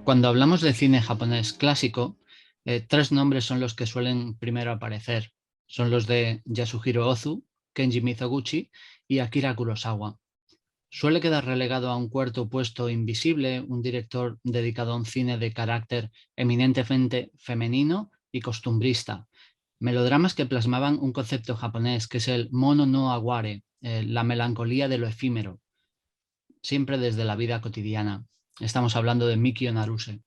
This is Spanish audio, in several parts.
Cuando hablamos de cine japonés clásico, tres nombres son los que suelen primero aparecer. Son los de Yasuhiro Ozu, Kenji Mizoguchi y Akira Kurosawa. Suele quedar relegado a un cuarto puesto invisible, un director dedicado a un cine de carácter eminentemente femenino y costumbrista. Melodramas que plasmaban un concepto japonés que es el mono no aware, la melancolía de lo efímero, siempre desde la vida cotidiana. Estamos hablando de Mikio Naruse.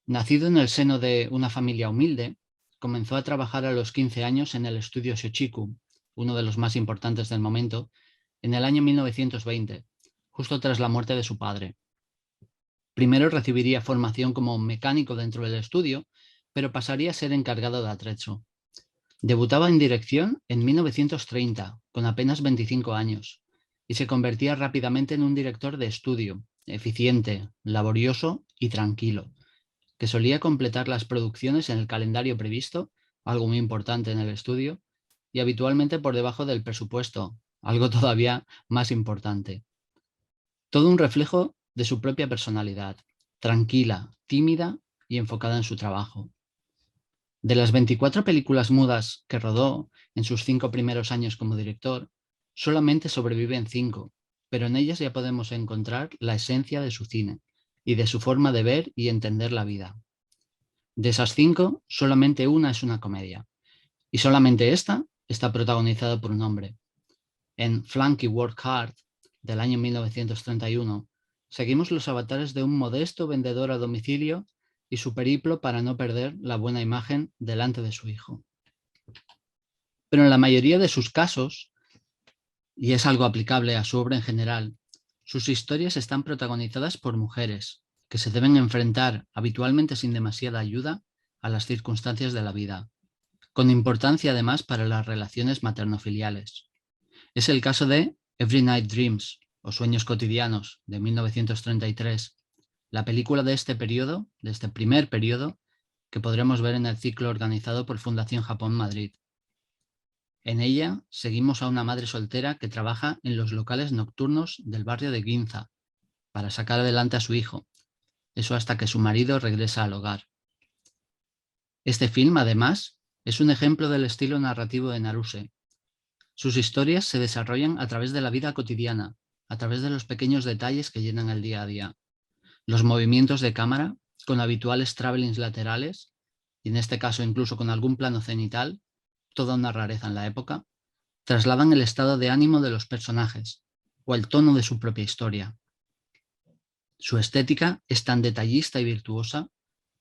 Nacido en el seno de una familia humilde, comenzó a trabajar a los 15 años en el estudio Shochiku, uno de los más importantes del momento, en el año 1920, justo tras la muerte de su padre. Primero recibiría formación como mecánico dentro del estudio, pero pasaría a ser encargado de atrecho. Debutaba en dirección en 1930, con apenas 25 años, y se convertía rápidamente en un director de estudio, eficiente, laborioso y tranquilo, que solía completar las producciones en el calendario previsto, algo muy importante en el estudio, y habitualmente por debajo del presupuesto, algo todavía más importante. Todo un reflejo de su propia personalidad, tranquila, tímida y enfocada en su trabajo. De las 24 películas mudas que rodó en sus 5 primeros años como director, solamente sobreviven 5, pero en ellas ya podemos encontrar la esencia de su cine y de su forma de ver y entender la vida. De esas 5, solamente una es una comedia, y solamente esta está protagonizada por un hombre. En Flunky Work Hard, del año 1931, seguimos los avatares de un modesto vendedor a domicilio y su periplo para no perder la buena imagen delante de su hijo. Pero en la mayoría de sus casos, y es algo aplicable a su obra en general, sus historias están protagonizadas por mujeres, que se deben enfrentar, habitualmente sin demasiada ayuda, a las circunstancias de la vida, con importancia además para las relaciones materno-filiales. Es el caso de Every Night Dreams, o Sueños cotidianos, de 1933, la película de este periodo, de este primer periodo, que podremos ver en el ciclo organizado por Fundación Japón Madrid. En ella seguimos a una madre soltera que trabaja en los locales nocturnos del barrio de Ginza para sacar adelante a su hijo, eso hasta que su marido regresa al hogar. Este film, además, es un ejemplo del estilo narrativo de Naruse. Sus historias se desarrollan a través de la vida cotidiana, a través de los pequeños detalles que llenan el día a día. Los movimientos de cámara, con habituales travelings laterales, y en este caso incluso con algún plano cenital, toda una rareza en la época, trasladan el estado de ánimo de los personajes o el tono de su propia historia. Su estética es tan detallista y virtuosa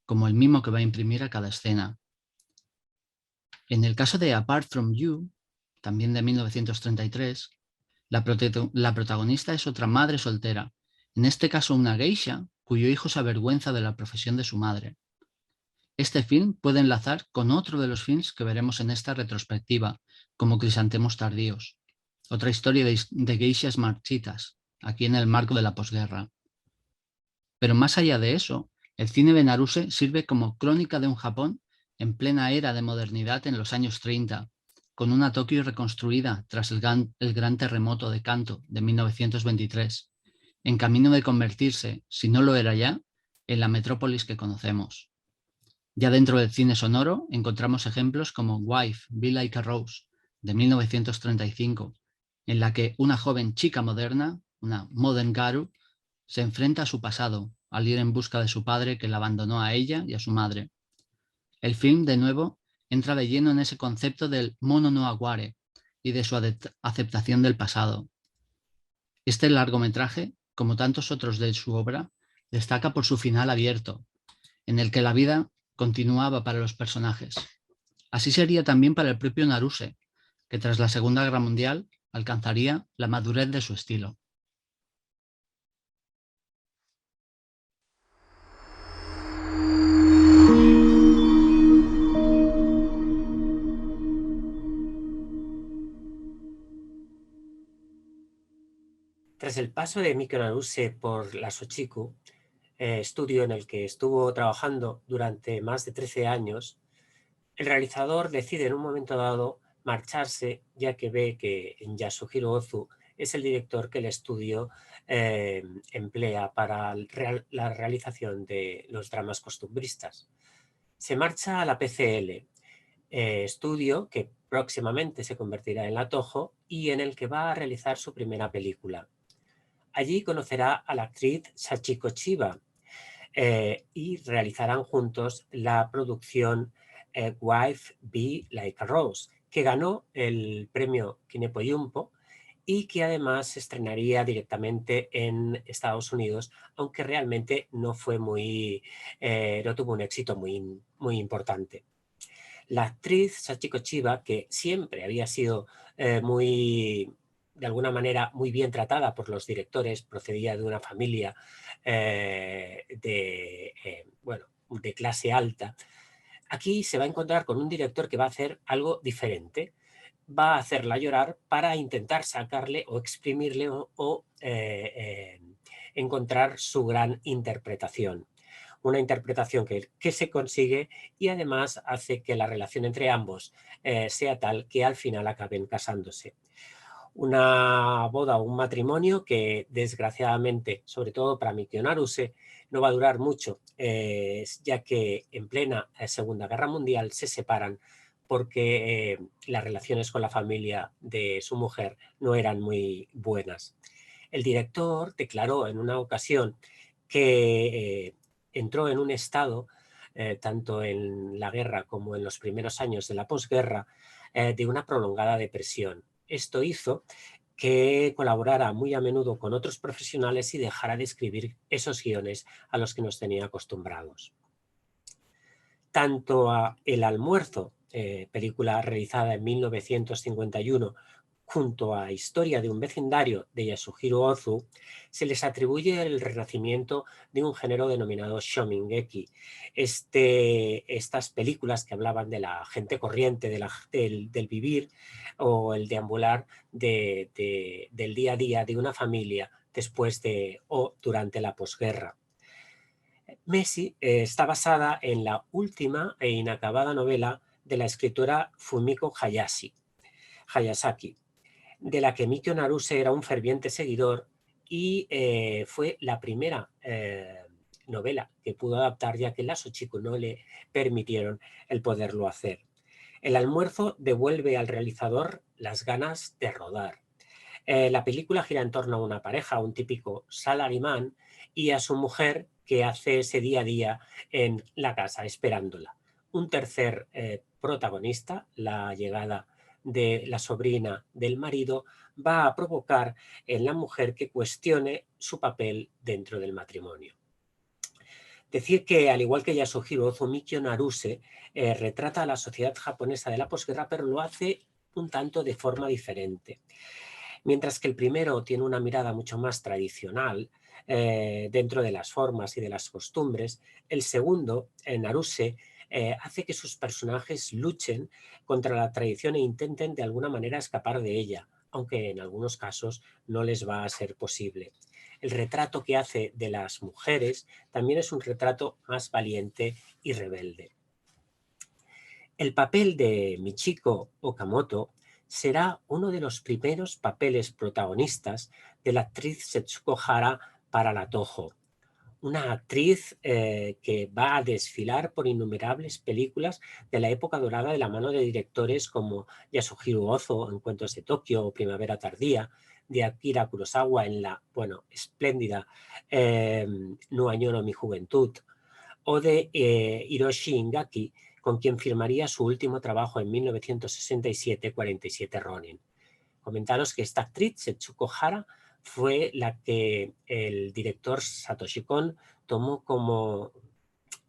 como el mimo que va a imprimir a cada escena. En el caso de Apart From You, también de 1933, la protagonista es otra madre soltera, en este caso una geisha cuyo hijo se avergüenza de la profesión de su madre. Este film puede enlazar con otro de los films que veremos en esta retrospectiva, como Crisantemos tardíos, otra historia de geishas marchitas, aquí en el marco de la posguerra. Pero más allá de eso, el cine de Naruse sirve como crónica de un Japón en plena era de modernidad en los años 30, con una Tokio reconstruida tras el gran terremoto de Kanto de 1923, en camino de convertirse, si no lo era ya, en la metrópolis que conocemos. Ya dentro del cine sonoro encontramos ejemplos como Wife, Be Like a Rose, de 1935, en la que una joven chica moderna, una modern garu, se enfrenta a su pasado al ir en busca de su padre que la abandonó a ella y a su madre. El film, de nuevo, entra de lleno en ese concepto del mono no aware y de su aceptación del pasado. Este largometraje, como tantos otros de su obra, destaca por su final abierto, en el que la vida continuaba para los personajes. Así sería también para el propio Naruse, que tras la Segunda Guerra Mundial alcanzaría la madurez de su estilo. Tras el paso de Mikio Naruse por la Shochiku, estudio en el que estuvo trabajando durante más de 13 años, el realizador decide en un momento dado marcharse, ya que ve que en Yasuhiro Ozu es el director que el estudio emplea para la realización de los dramas costumbristas. Se marcha a la PCL, estudio que próximamente se convertirá en la Toho y en el que va a realizar su primera película. Allí conocerá a la actriz Sachiko Chiba y realizarán juntos la producción Wife Be Like a Rose, que ganó el premio Kinepoyumpo y que además se estrenaría directamente en Estados Unidos, aunque realmente no no tuvo un éxito muy importante. La actriz Sachiko Chiba, que siempre había sido de alguna manera muy bien tratada por los directores, procedía de una familia de clase alta, aquí se va a encontrar con un director que va a hacer algo diferente. Va a hacerla llorar para intentar sacarle o exprimirle o encontrar su gran interpretación. Una interpretación que se consigue y además hace que la relación entre ambos sea tal que al final acaben casándose. Una boda o un matrimonio que desgraciadamente, sobre todo para Mikio Naruse, no va a durar mucho, ya que en plena Segunda Guerra Mundial se separan porque las relaciones con la familia de su mujer no eran muy buenas. El director declaró en una ocasión que entró en un estado, tanto en la guerra como en los primeros años de la posguerra, de una prolongada depresión. Esto hizo que colaborara muy a menudo con otros profesionales y dejara de escribir esos guiones a los que nos tenía acostumbrados. Tanto a El almuerzo, película realizada en 1951, junto a Historia de un vecindario de Yasuhiro Ozu, se les atribuye el renacimiento de un género denominado shomingeki. Estas películas que hablaban de la gente corriente, del vivir o el deambular del día a día de una familia después de o durante la posguerra. Messi está basada en la última e inacabada novela de la escritora Fumiko Hayasaki, de la que Mikio Naruse era un ferviente seguidor y fue la primera novela que pudo adaptar, ya que las Ochiko no le permitieron el poderlo hacer. El almuerzo devuelve al realizador las ganas de rodar. La película gira en torno a una pareja, un típico salaryman, y a su mujer que hace ese día a día en la casa esperándola. Un tercer protagonista, la llegada de la sobrina del marido, va a provocar en la mujer que cuestione su papel dentro del matrimonio. Decir que, al igual que Yasuhiro Ozu, Mikio Naruse retrata a la sociedad japonesa de la posguerra, pero lo hace un tanto de forma diferente. Mientras que el primero tiene una mirada mucho más tradicional dentro de las formas y de las costumbres, el segundo, Naruse, hace que sus personajes luchen contra la tradición e intenten de alguna manera escapar de ella, aunque en algunos casos no les va a ser posible. El retrato que hace de las mujeres también es un retrato más valiente y rebelde. El papel de Michiko Okamoto será uno de los primeros papeles protagonistas de la actriz Setsuko Hara para la Toho, una actriz que va a desfilar por innumerables películas de la época dorada de la mano de directores como Yasuhiro Ozu en Cuentos de Tokio o Primavera Tardía, de Akira Kurosawa en la, espléndida No añoro mi juventud, o de Hiroshi Ingaki, con quien firmaría su último trabajo en 1967, 47 Ronin. Comentaros que esta actriz, Setsuko Hara, fue la que el director Satoshi Kon tomó como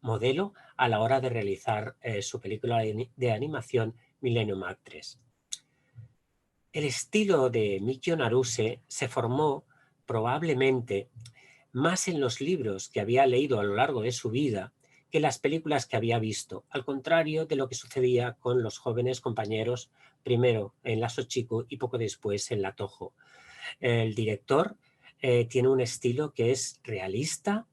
modelo a la hora de realizar su película de animación Millennium Actress. El estilo de Mikio Naruse se formó probablemente más en los libros que había leído a lo largo de su vida que las películas que había visto, al contrario de lo que sucedía con los jóvenes compañeros, primero en la Shochiku y poco después en la Toho. El director tiene un estilo que es realista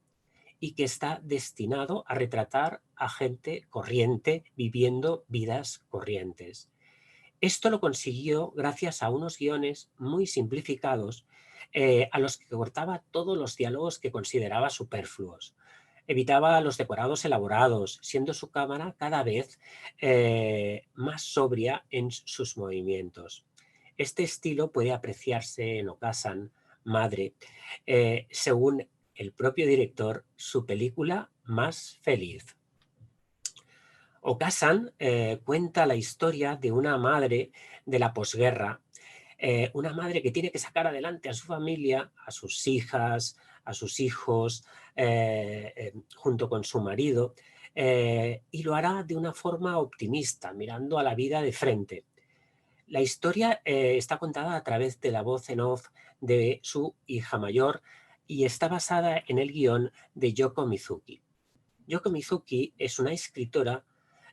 y que está destinado a retratar a gente corriente viviendo vidas corrientes. Esto lo consiguió gracias a unos guiones muy simplificados a los que cortaba todos los diálogos que consideraba superfluos. Evitaba los decorados elaborados, siendo su cámara cada vez más sobria en sus movimientos. Este estilo puede apreciarse en Okazan, Madre, según el propio director, su película más feliz. Okazan cuenta la historia de una madre de la posguerra, una madre que tiene que sacar adelante a su familia, a sus hijas, a sus hijos, junto con su marido, y lo hará de una forma optimista, mirando a la vida de frente. La historia está contada a través de la voz en off de su hija mayor y está basada en el guión de Yoko Mizuki. Yoko Mizuki es una escritora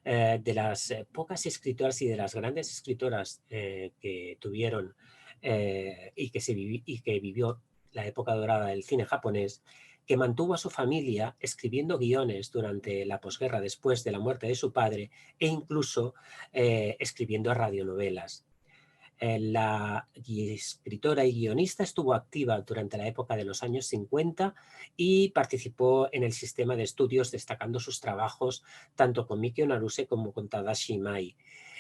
de las pocas escritoras y de las grandes escritoras que tuvieron y que vivió la época dorada del cine japonés, que mantuvo a su familia escribiendo guiones durante la posguerra después de la muerte de su padre e incluso escribiendo radionovelas. La escritora y guionista estuvo activa durante la época de los años 50 y participó en el sistema de estudios, destacando sus trabajos tanto con Mikio Naruse como con Tadashi Mai.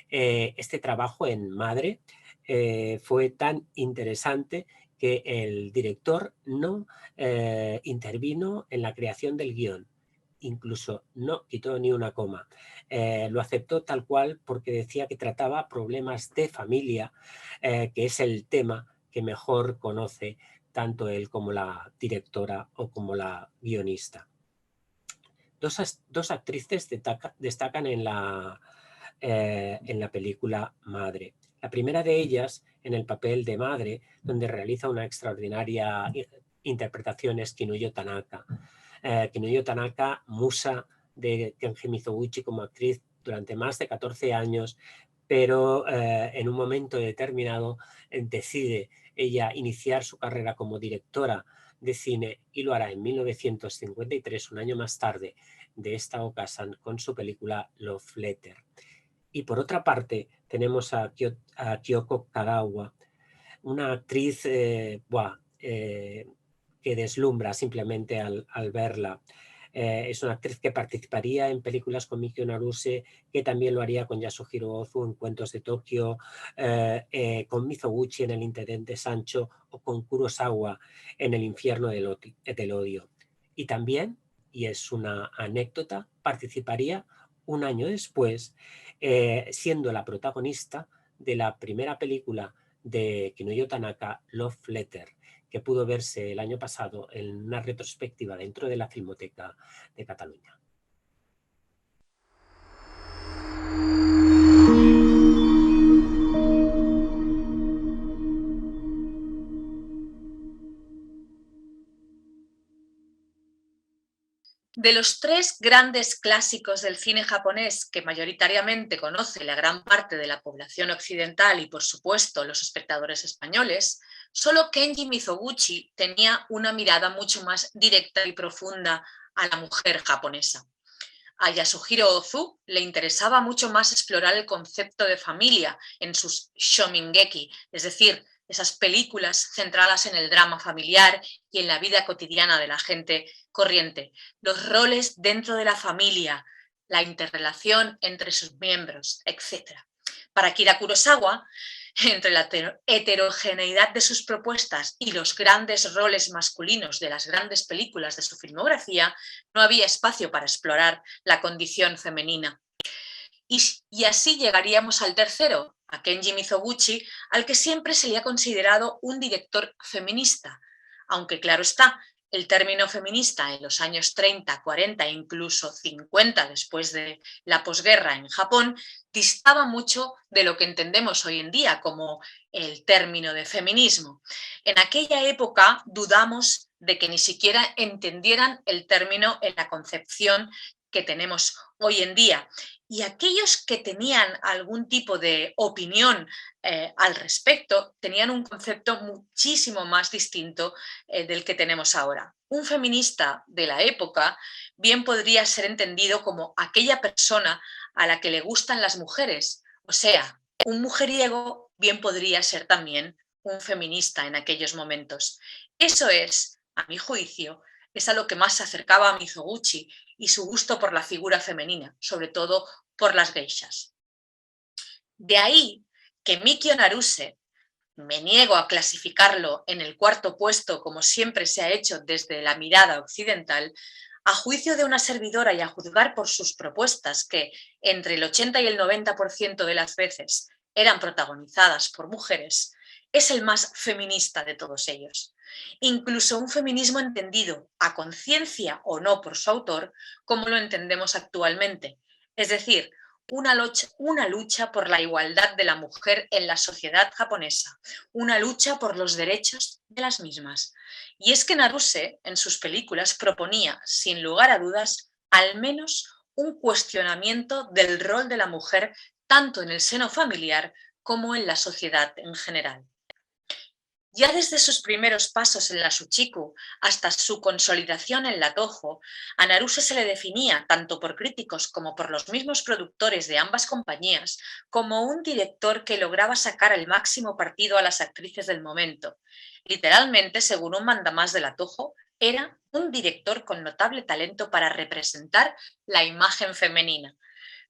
Este trabajo en Madre fue tan interesante que el director no intervino en la creación del guión, incluso no quitó ni una coma. Lo aceptó tal cual porque decía que trataba problemas de familia, que es el tema que mejor conoce tanto él como la directora o como la guionista. Dos actrices destacan en la película Madre. La primera de ellas, en el papel de madre, donde realiza una extraordinaria interpretación, es Kinuyo Tanaka. Kinuyo Tanaka, musa de Kenji Mizoguchi como actriz durante más de 14 años, pero en un momento determinado decide ella iniciar su carrera como directora de cine y lo hará en 1953, un año más tarde de esta ocasión, con su película Love Letter. Y por otra parte tenemos a Kyoko Kagawa, una actriz que deslumbra simplemente al verla. Es una actriz que participaría en películas con Mikio Naruse, que también lo haría con Yasuhiro Ozu en Cuentos de Tokio, con Mizoguchi en El Intendente Sancho o con Kurosawa en El Infierno del Odio. Y también, y es una anécdota, participaría un año después, siendo la protagonista de la primera película de Kinuyo Tanaka, Love Letter, que pudo verse el año pasado en una retrospectiva dentro de la Filmoteca de Cataluña. De los tres grandes clásicos del cine japonés que mayoritariamente conoce la gran parte de la población occidental y, por supuesto, los espectadores españoles, solo Kenji Mizoguchi tenía una mirada mucho más directa y profunda a la mujer japonesa. A Yasuhiro Ozu le interesaba mucho más explorar el concepto de familia en sus shomingeki, es decir, esas películas centradas en el drama familiar y en la vida cotidiana de la gente corriente, los roles dentro de la familia, la interrelación entre sus miembros, etc. Para Akira Kurosawa, entre la heterogeneidad de sus propuestas y los grandes roles masculinos de las grandes películas de su filmografía, no había espacio para explorar la condición femenina. Y así llegaríamos al tercero, a Kenji Mizoguchi, al que siempre se le ha considerado un director feminista, aunque claro está, el término feminista en los años 30, 40 e incluso 50 después de la posguerra en Japón distaba mucho de lo que entendemos hoy en día como el término de feminismo. En aquella época dudamos de que ni siquiera entendieran el término en la concepción que tenemos hoy en día. Y aquellos que tenían algún tipo de opinión al respecto tenían un concepto muchísimo más distinto del que tenemos ahora. Un feminista de la época bien podría ser entendido como aquella persona a la que le gustan las mujeres, o sea, un mujeriego bien podría ser también un feminista en aquellos momentos. Eso es, a mi juicio, es a lo que más se acercaba a Mizoguchi y su gusto por la figura femenina, sobre todo por las geishas. De ahí que Mikio Naruse, me niego a clasificarlo en el cuarto puesto como siempre se ha hecho desde la mirada occidental, a juicio de una servidora y a juzgar por sus propuestas que entre el 80 y el 90% de las veces eran protagonizadas por mujeres, es el más feminista de todos ellos. Incluso un feminismo entendido a conciencia o no por su autor, como lo entendemos actualmente, es decir, una lucha por la igualdad de la mujer en la sociedad japonesa, una lucha por los derechos de las mismas. Y es que Naruse en sus películas proponía, sin lugar a dudas, al menos un cuestionamiento del rol de la mujer tanto en el seno familiar como en la sociedad en general. Ya desde sus primeros pasos en la Shuchiku hasta su consolidación en la Toho, a Naruse se le definía, tanto por críticos como por los mismos productores de ambas compañías, como un director que lograba sacar el máximo partido a las actrices del momento. Literalmente, según un mandamás de la Toho, era un director con notable talento para representar la imagen femenina.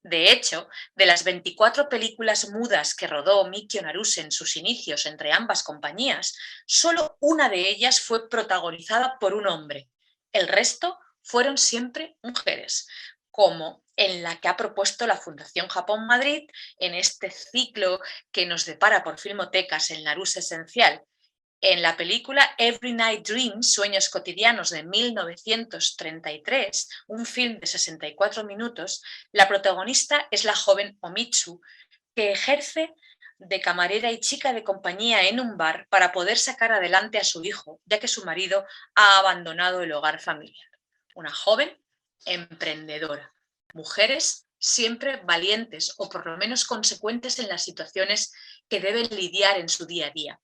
De hecho, de las 24 películas mudas que rodó Mikio Naruse en sus inicios entre ambas compañías, solo una de ellas fue protagonizada por un hombre. El resto fueron siempre mujeres, como en la que ha propuesto la Fundación Japón Madrid en este ciclo que nos depara por Filmotecas el Naruse Esencial. En la película Every Night Dream, Sueños cotidianos de 1933, un film de 64 minutos, la protagonista es la joven Omitsu, que ejerce de camarera y chica de compañía en un bar para poder sacar adelante a su hijo, ya que su marido ha abandonado el hogar familiar. Una joven emprendedora. Mujeres siempre valientes o por lo menos consecuentes en las situaciones que deben lidiar en su día a día.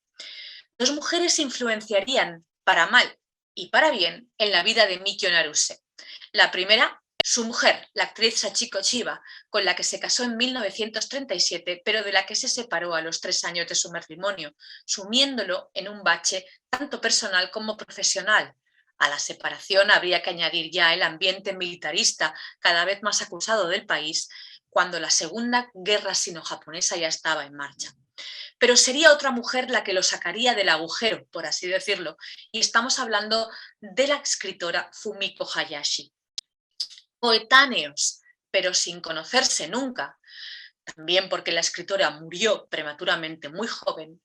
Dos mujeres influenciarían para mal y para bien en la vida de Mikio Naruse. La primera, su mujer, la actriz Sachiko Chiba, con la que se casó en 1937, pero de la que se separó a los 3 años de su matrimonio, sumiéndolo en un bache tanto personal como profesional. A la separación habría que añadir ya el ambiente militarista cada vez más acusado del país, cuando la Segunda Guerra Sino-Japonesa ya estaba en marcha. Pero sería otra mujer la que lo sacaría del agujero, por así decirlo, y estamos hablando de la escritora Fumiko Hayashi. Coetáneos, pero sin conocerse nunca, también porque la escritora murió prematuramente muy joven,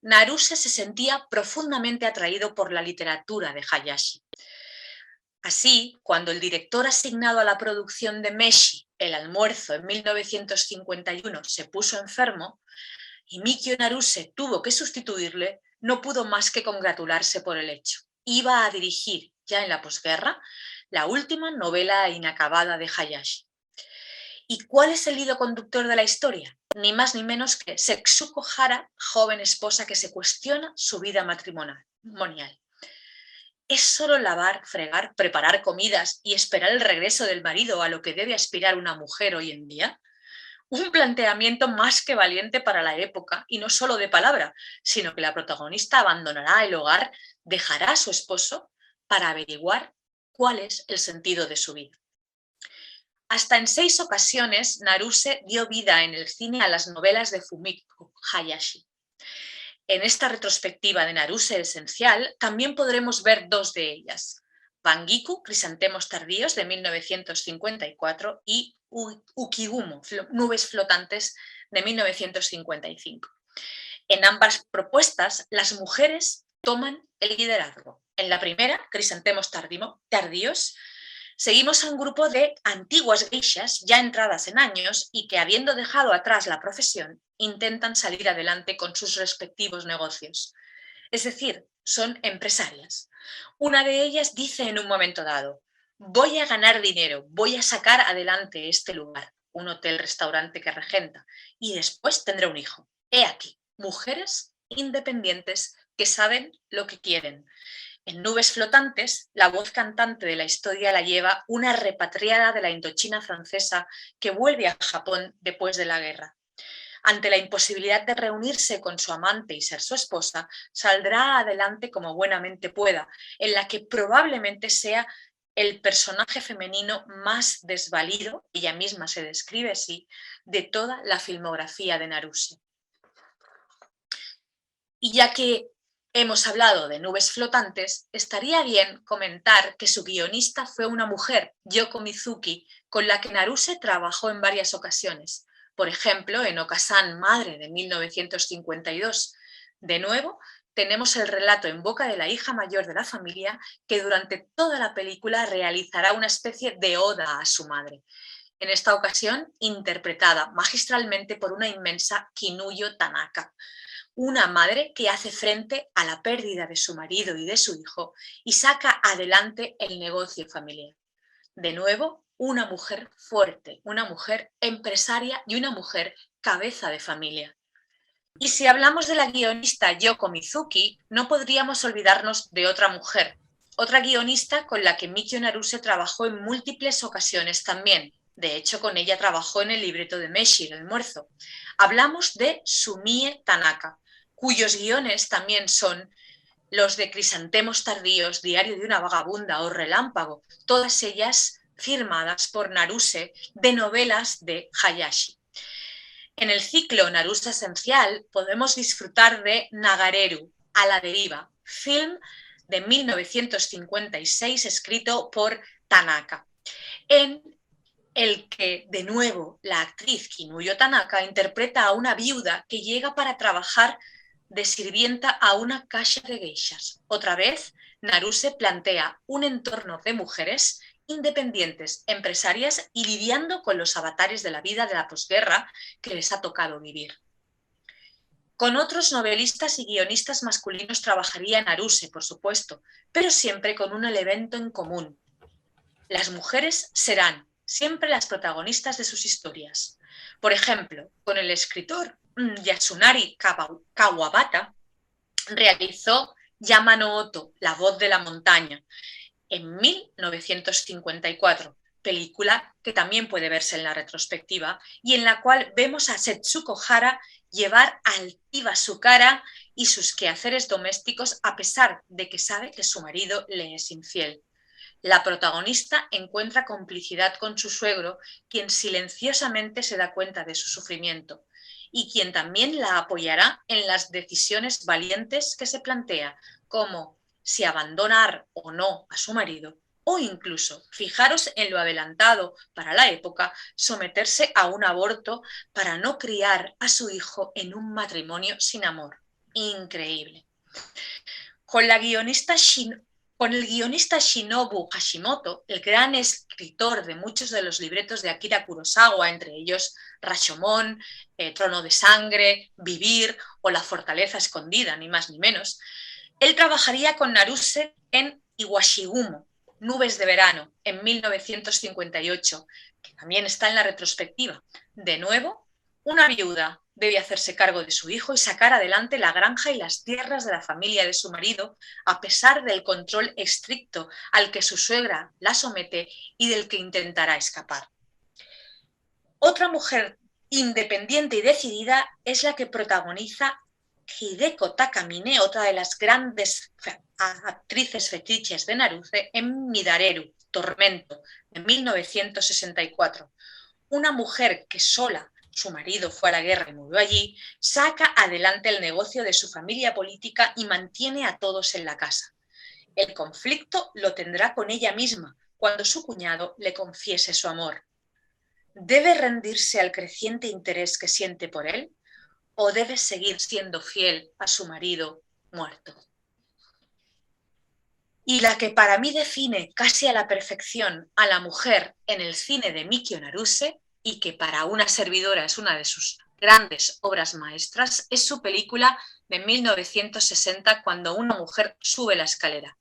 Naruse se sentía profundamente atraído por la literatura de Hayashi. Así, cuando el director asignado a la producción de Meshi, El almuerzo, en 1951, se puso enfermo, y Mikio Naruse tuvo que sustituirle, no pudo más que congratularse por el hecho. Iba a dirigir, ya en la posguerra, la última novela inacabada de Hayashi. ¿Y cuál es el hilo conductor de la historia? Ni más ni menos que Setsuko Hara, joven esposa que se cuestiona su vida matrimonial. ¿Es solo lavar, fregar, preparar comidas y esperar el regreso del marido a lo que debe aspirar una mujer hoy en día? Un planteamiento más que valiente para la época, y no solo de palabra, sino que la protagonista abandonará el hogar, dejará a su esposo para averiguar cuál es el sentido de su vida. Hasta en 6 ocasiones Naruse dio vida en el cine a las novelas de Fumiko Hayashi. En esta retrospectiva de Naruse Esencial también podremos ver 2 de ellas: Bangiku, Crisantemos tardíos, de 1954, y Ukigumo, Nubes flotantes, de 1955. En ambas propuestas, las mujeres toman el liderazgo. En la primera, Crisantemos tardíos, seguimos a un grupo de antiguas geishas ya entradas en años y que, habiendo dejado atrás la profesión, intentan salir adelante con sus respectivos negocios. Es decir, son empresarias. Una de ellas dice en un momento dado: voy a ganar dinero, voy a sacar adelante este lugar, un hotel-restaurante que regenta, y después tendré un hijo. He aquí, mujeres independientes que saben lo que quieren. En Nubes flotantes, la voz cantante de la historia la lleva una repatriada de la Indochina francesa que vuelve a Japón después de la guerra. ante la imposibilidad de reunirse con su amante y ser su esposa, saldrá adelante como buenamente pueda, en la que probablemente sea el personaje femenino más desvalido, ella misma se describe así, de toda la filmografía de Naruse. Y ya que hemos hablado de Nubes flotantes, estaría bien comentar que su guionista fue una mujer, Yoko Mizuki, con la que Naruse trabajó en varias ocasiones. Por ejemplo, en Okasan Madre de 1952. De nuevo, tenemos el relato en boca de la hija mayor de la familia que durante toda la película realizará una especie de oda a su madre. En esta ocasión, interpretada magistralmente por una inmensa Kinuyo Tanaka, una madre que hace frente a la pérdida de su marido y de su hijo y saca adelante el negocio familiar. De nuevo, una mujer fuerte, una mujer empresaria y una mujer cabeza de familia. Y si hablamos de la guionista Yoko Mizuki, no podríamos olvidarnos de otra mujer, otra guionista con la que Mikio Naruse trabajó en múltiples ocasiones también. De hecho, con ella trabajó en el libreto de Meshi, El almuerzo. Hablamos de Sumie Tanaka, cuyos guiones también son los de Crisantemos tardíos, Diario de una vagabunda o Relámpago, todas ellas firmadas por Naruse de novelas de Hayashi. En el ciclo Naruse Esencial podemos disfrutar de Nagareru, A la deriva, film de 1956 escrito por Tanaka, en el que, de nuevo, la actriz Kinuyo Tanaka interpreta a una viuda que llega para trabajar de sirvienta a una casa de geishas. Otra vez, Naruse plantea un entorno de mujeres independientes, empresarias y lidiando con los avatares de la vida de la posguerra que les ha tocado vivir. Con otros novelistas y guionistas masculinos trabajaría Naruse, por supuesto, pero siempre con un elemento en común. Las mujeres serán siempre las protagonistas de sus historias. Por ejemplo, con el escritor Yasunari Kawabata realizó Yama no Oto, La voz de la montaña, en 1954, película que también puede verse en la retrospectiva y en la cual vemos a Setsuko Hara llevar altiva su cara y sus quehaceres domésticos a pesar de que sabe que su marido le es infiel. La protagonista encuentra complicidad con su suegro, quien silenciosamente se da cuenta de su sufrimiento y quien también la apoyará en las decisiones valientes que se plantea, como si abandonar o no a su marido, o incluso, fijaros en lo adelantado para la época, someterse a un aborto para no criar a su hijo en un matrimonio sin amor. Increíble. Con el guionista Shinobu Hashimoto, el gran escritor de muchos de los libretos de Akira Kurosawa, entre ellos Rashomon, Trono de Sangre, Vivir o La Fortaleza Escondida, ni más ni menos, él trabajaría con Naruse en Iwashigumo, Nubes de verano, en 1958, que también está en la retrospectiva. De nuevo, una viuda debe hacerse cargo de su hijo y sacar adelante la granja y las tierras de la familia de su marido, a pesar del control estricto al que su suegra la somete y del que intentará escapar. Otra mujer independiente y decidida es la que protagoniza Hideko Takamine, otra de las grandes actrices fetiches de Naruse, en Midareru, Tormento, de 1964. Una mujer que sola, su marido fue a la guerra y murió allí, saca adelante el negocio de su familia política y mantiene a todos en la casa. El conflicto lo tendrá con ella misma cuando su cuñado le confiese su amor. ¿Debe rendirse al creciente interés que siente por él? ¿O debe seguir siendo fiel a su marido muerto? Y la que para mí define casi a la perfección a la mujer en el cine de Mikio Naruse, y que para una servidora es una de sus grandes obras maestras, es su película de 1960, Cuando una mujer sube la escalera.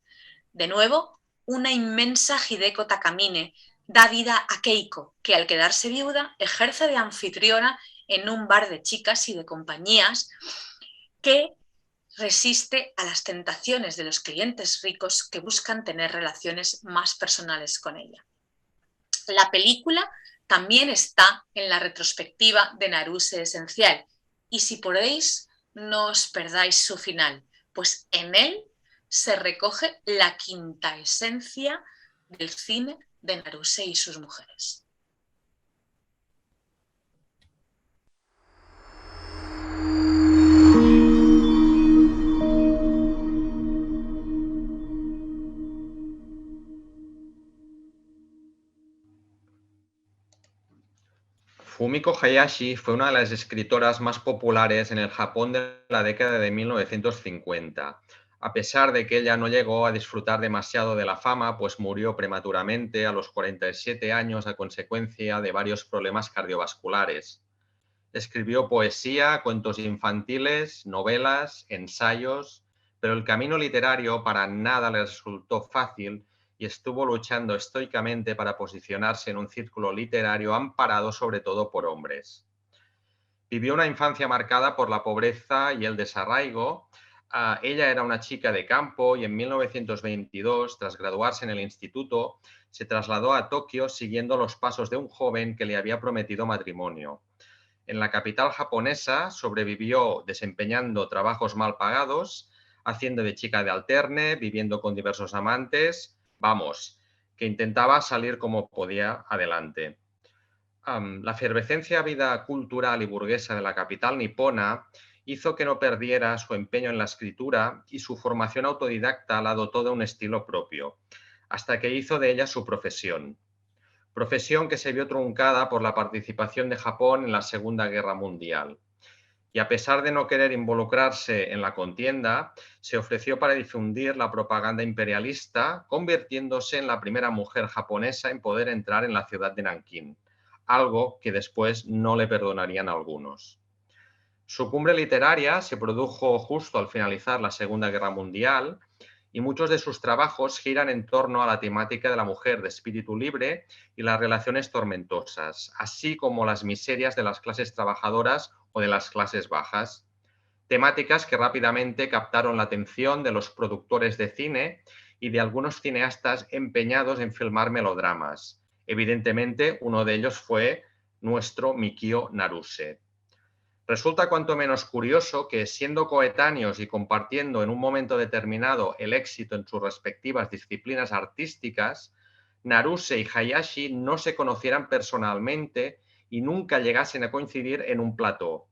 De nuevo, una inmensa Hideko Takamine da vida a Keiko, que al quedarse viuda ejerce de anfitriona en un bar de chicas y de compañías que resiste a las tentaciones de los clientes ricos que buscan tener relaciones más personales con ella. La película también está en la retrospectiva de Naruse Esencial. Y si podéis, no os perdáis su final, pues en él se recoge la quinta esencia del cine de Naruse y sus mujeres. Fumiko Hayashi fue una de las escritoras más populares en el Japón de la década de 1950. A pesar de que ella no llegó a disfrutar demasiado de la fama, pues murió prematuramente a los 47 años a consecuencia de varios problemas cardiovasculares. Escribió poesía, cuentos infantiles, novelas, ensayos, pero el camino literario para nada le resultó fácil y estuvo luchando estoicamente para posicionarse en un círculo literario amparado sobre todo por hombres. Vivió una infancia marcada por la pobreza y el desarraigo. Ella era una chica de campo y en 1922, tras graduarse en el instituto, se trasladó a Tokio siguiendo los pasos de un joven que le había prometido matrimonio. En la capital japonesa sobrevivió desempeñando trabajos mal pagados, haciendo de chica de alterne, viviendo con diversos amantes, vamos, que intentaba salir como podía adelante. La efervescencia vida cultural y burguesa de la capital nipona hizo que no perdiera su empeño en la escritura y su formación autodidacta la dotó de un estilo propio, hasta que hizo de ella su profesión. Profesión que se vio truncada por la participación de Japón en la Segunda Guerra Mundial. Y a pesar de no querer involucrarse en la contienda, se ofreció para difundir la propaganda imperialista, convirtiéndose en la primera mujer japonesa en poder entrar en la ciudad de Nankín, algo que después no le perdonarían algunos. Su cumbre literaria se produjo justo al finalizar la Segunda Guerra Mundial y muchos de sus trabajos giran en torno a la temática de la mujer de espíritu libre y las relaciones tormentosas, así como las miserias de las clases trabajadoras o de las clases bajas. Temáticas que rápidamente captaron la atención de los productores de cine y de algunos cineastas empeñados en filmar melodramas. Evidentemente, uno de ellos fue nuestro Mikio Naruse. Resulta cuanto menos curioso que, siendo coetáneos y compartiendo en un momento determinado el éxito en sus respectivas disciplinas artísticas, Naruse y Hayashi no se conocieran personalmente y nunca llegasen a coincidir en un plató.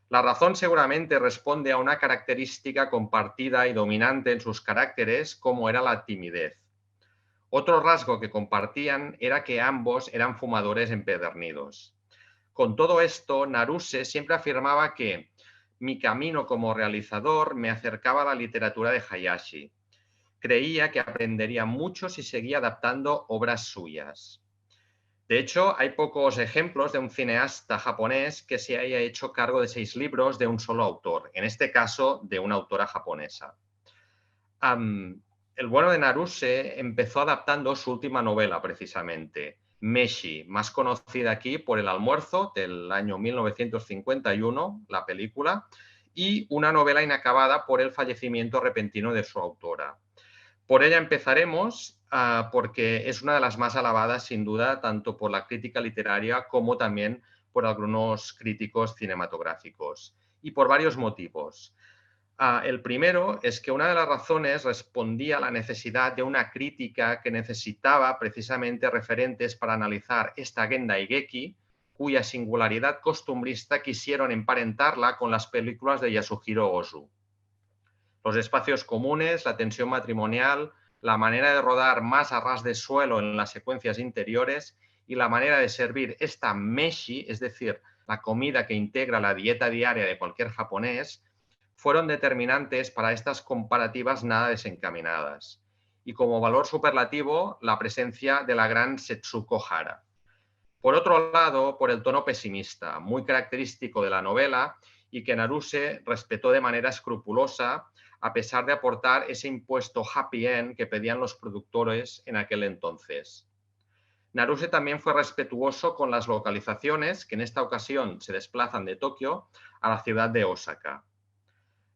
La razón seguramente responde a una característica compartida y dominante en sus caracteres, como era la timidez. Otro rasgo que compartían era que ambos eran fumadores empedernidos. Con todo esto, Naruse siempre afirmaba que mi camino como realizador me acercaba a la literatura de Hayashi. Creía que aprendería mucho si seguía adaptando obras suyas. De hecho, hay pocos ejemplos de un cineasta japonés que se haya hecho cargo de 6 libros de un solo autor, en este caso de una autora japonesa. El bueno de Naruse empezó adaptando su última novela, precisamente, Meshi, más conocida aquí por El almuerzo, del año 1951, la película, y una novela inacabada por el fallecimiento repentino de su autora. Por ella empezaremos porque es una de las más alabadas, sin duda, tanto por la crítica literaria como también por algunos críticos cinematográficos, y por varios motivos. El primero es que una de las razones respondía a la necesidad de una crítica que necesitaba precisamente referentes para analizar esta Gendai-geki, cuya singularidad costumbrista quisieron emparentarla con las películas de Yasuhiro Ozu. Los espacios comunes, la tensión matrimonial, la manera de rodar más a ras de suelo en las secuencias interiores y la manera de servir esta meshi, es decir, la comida que integra la dieta diaria de cualquier japonés, fueron determinantes para estas comparativas nada desencaminadas. Y como valor superlativo, la presencia de la gran Setsuko Hara. Por otro lado, por el tono pesimista, muy característico de la novela y que Naruse respetó de manera escrupulosa, a pesar de aportar ese impuesto happy end que pedían los productores en aquel entonces. Naruse también fue respetuoso con las localizaciones, que en esta ocasión se desplazan de Tokio a la ciudad de Osaka.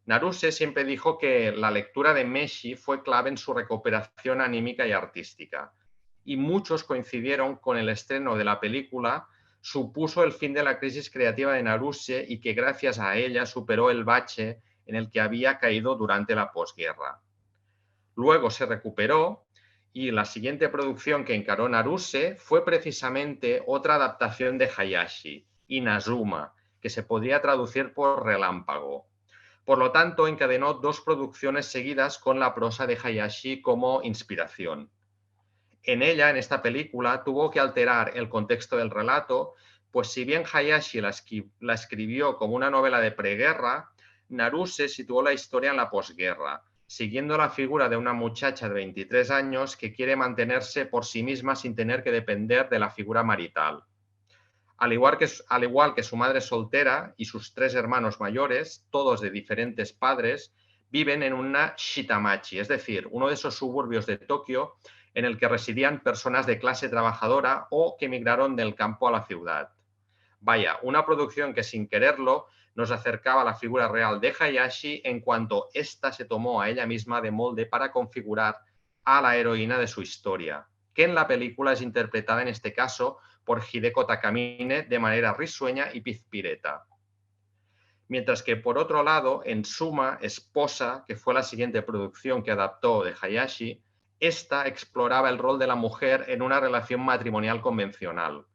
Naruse siempre dijo que la lectura de Meshi fue clave en su recuperación anímica y artística. y muchos coincidieron con el estreno de la película, supuso el fin de la crisis creativa de Naruse y que gracias a ella superó el bache en el que había caído durante la posguerra. Luego se recuperó y la siguiente producción que encaró Naruse fue precisamente otra adaptación de Hayashi, Inazuma, que se podría traducir por relámpago. Por lo tanto, encadenó 2 producciones seguidas con la prosa de Hayashi como inspiración. En ella, en esta película, tuvo que alterar el contexto del relato, pues si bien Hayashi la escribió como una novela de preguerra, Naruse situó la historia en la posguerra, siguiendo la figura de una muchacha de 23 años que quiere mantenerse por sí misma sin tener que depender de la figura marital. Al igual que su madre soltera y sus 3 hermanos mayores, todos de diferentes padres, viven en una shitamachi, es decir, uno de esos suburbios de Tokio en el que residían personas de clase trabajadora o que emigraron del campo a la ciudad. Vaya, una producción que sin quererlo nos acercaba a la figura real de Hayashi en cuanto ésta se tomó a ella misma de molde para configurar a la heroína de su historia, que en la película es interpretada en este caso por Hideko Takamine de manera risueña y pizpireta. Mientras que por otro lado, en Suma, Esposa, que fue la siguiente producción que adaptó de Hayashi, esta exploraba el rol de la mujer en una relación matrimonial convencional.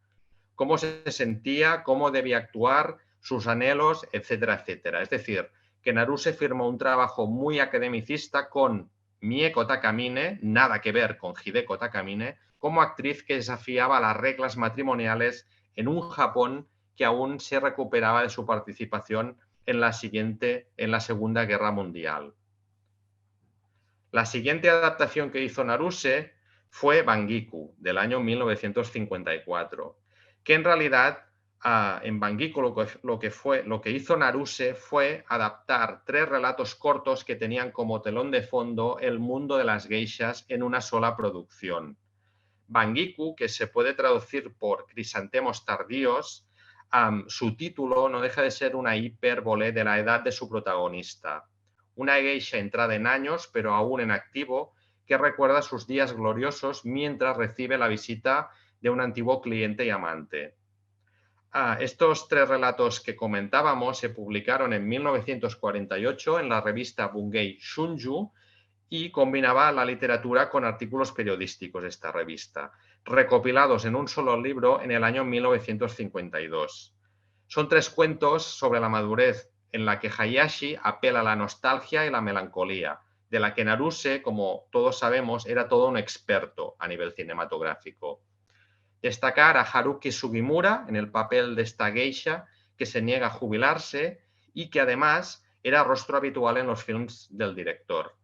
Cómo se sentía, cómo debía actuar, sus anhelos, etcétera, etcétera. Es decir, que Naruse firmó un trabajo muy academicista con Mieko Takamine, nada que ver con Hideko Takamine, como actriz que desafiaba las reglas matrimoniales en un Japón que aún se recuperaba de su participación en la Segunda Guerra Mundial. La siguiente adaptación que hizo Naruse fue Bangiku, del año 1954, que en realidad en Bangiku lo que hizo Naruse fue adaptar 3 relatos cortos que tenían como telón de fondo el mundo de las geishas en una sola producción. Bangiku, que se puede traducir por crisantemos tardíos, su título no deja de ser una hipérbole de la edad de su protagonista. Una geisha entrada en años, pero aún en activo, que recuerda sus días gloriosos mientras recibe la visita de un antiguo cliente y amante. Estos 3 relatos que comentábamos se publicaron en 1948 en la revista Bungei Shunju y combinaba la literatura con artículos periodísticos esta revista, recopilados en un solo libro en el año 1952. Son 3 cuentos sobre la madurez en la que Hayashi apela a la nostalgia y la melancolía, de la que Naruse, como todos sabemos, era todo un experto a nivel cinematográfico. Destacar a Haruki Sugimura en el papel de esta geisha que se niega a jubilarse y que además era rostro habitual en los films del director.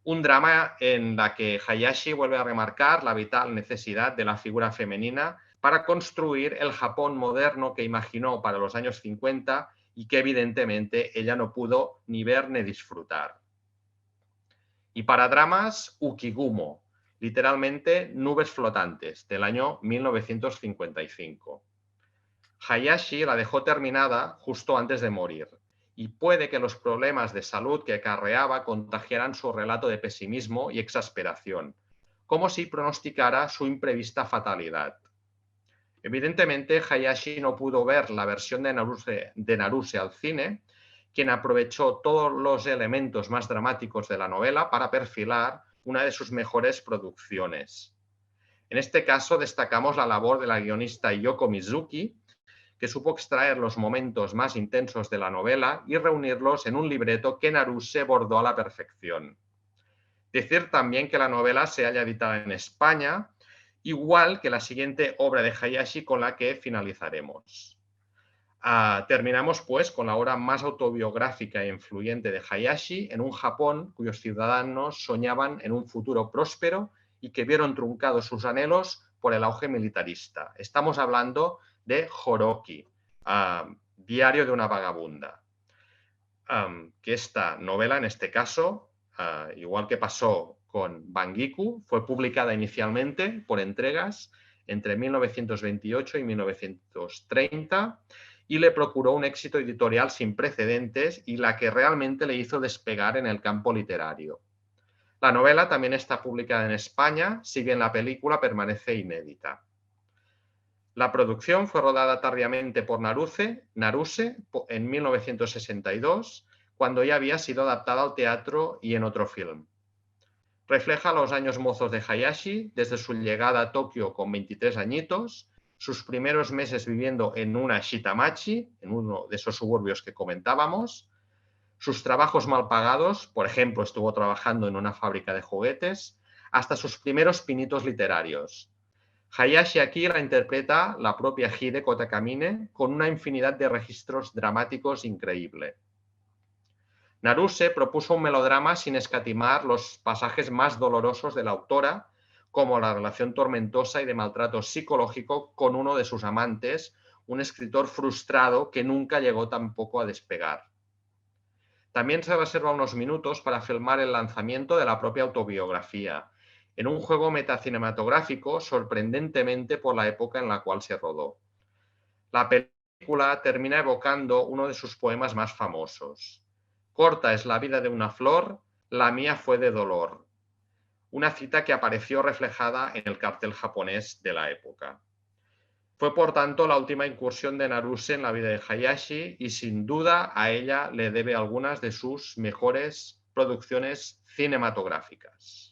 Un drama en la que Hayashi vuelve a remarcar la vital necesidad de la figura femenina para construir el Japón moderno que imaginó para los años 50 y que evidentemente ella no pudo ni ver ni disfrutar. Y para dramas, Ukigumo, literalmente Nubes flotantes, del año 1955. Hayashi la dejó terminada justo antes de morir, y puede que los problemas de salud que acarreaba contagiaran su relato de pesimismo y exasperación, como si pronosticara su imprevista fatalidad. Evidentemente, Hayashi no pudo ver la versión de Naruse al cine, quien aprovechó todos los elementos más dramáticos de la novela para perfilar una de sus mejores producciones. En este caso, destacamos la labor de la guionista Yoko Mizuki, que supo extraer los momentos más intensos de la novela y reunirlos en un libreto que Naruse bordó a la perfección. Decir también que la novela se halla editada en España, igual que la siguiente obra de Hayashi con la que finalizaremos. Terminamos pues con la obra más autobiográfica e influyente de Hayashi en un Japón cuyos ciudadanos soñaban en un futuro próspero y que vieron truncados sus anhelos por el auge militarista. Estamos hablando de Horoki, Diario de una vagabunda. Que esta novela, en este caso, igual que pasó con Bangiku, fue publicada inicialmente por entregas entre 1928 y 1930 y le procuró un éxito editorial sin precedentes y la que realmente le hizo despegar en el campo literario. La novela también está publicada en España, si bien la película permanece inédita. La producción fue rodada tardíamente por Naruse en 1962, cuando ya había sido adaptada al teatro y en otro film. Refleja los años mozos de Hayashi, desde su llegada a Tokio con 23 añitos, sus primeros meses viviendo en una shitamachi, en uno de esos suburbios que comentábamos, sus trabajos mal pagados, por ejemplo, estuvo trabajando en una fábrica de juguetes, hasta sus primeros pinitos literarios. Hayashi aquí la interpreta la propia Hideko Takamine con una infinidad de registros dramáticos increíble. Naruse propuso un melodrama sin escatimar los pasajes más dolorosos de la autora, como la relación tormentosa y de maltrato psicológico con uno de sus amantes, un escritor frustrado que nunca llegó tampoco a despegar. También se reserva unos minutos para filmar el lanzamiento de la propia autobiografía, en un juego metacinematográfico sorprendentemente por la época en la cual se rodó. La película termina evocando uno de sus poemas más famosos. Corta es la vida de una flor, la mía fue de dolor. Una cita que apareció reflejada en el cartel japonés de la época. Fue por tanto la última incursión de Naruse en la vida de Hayashi y sin duda a ella le debe algunas de sus mejores producciones cinematográficas.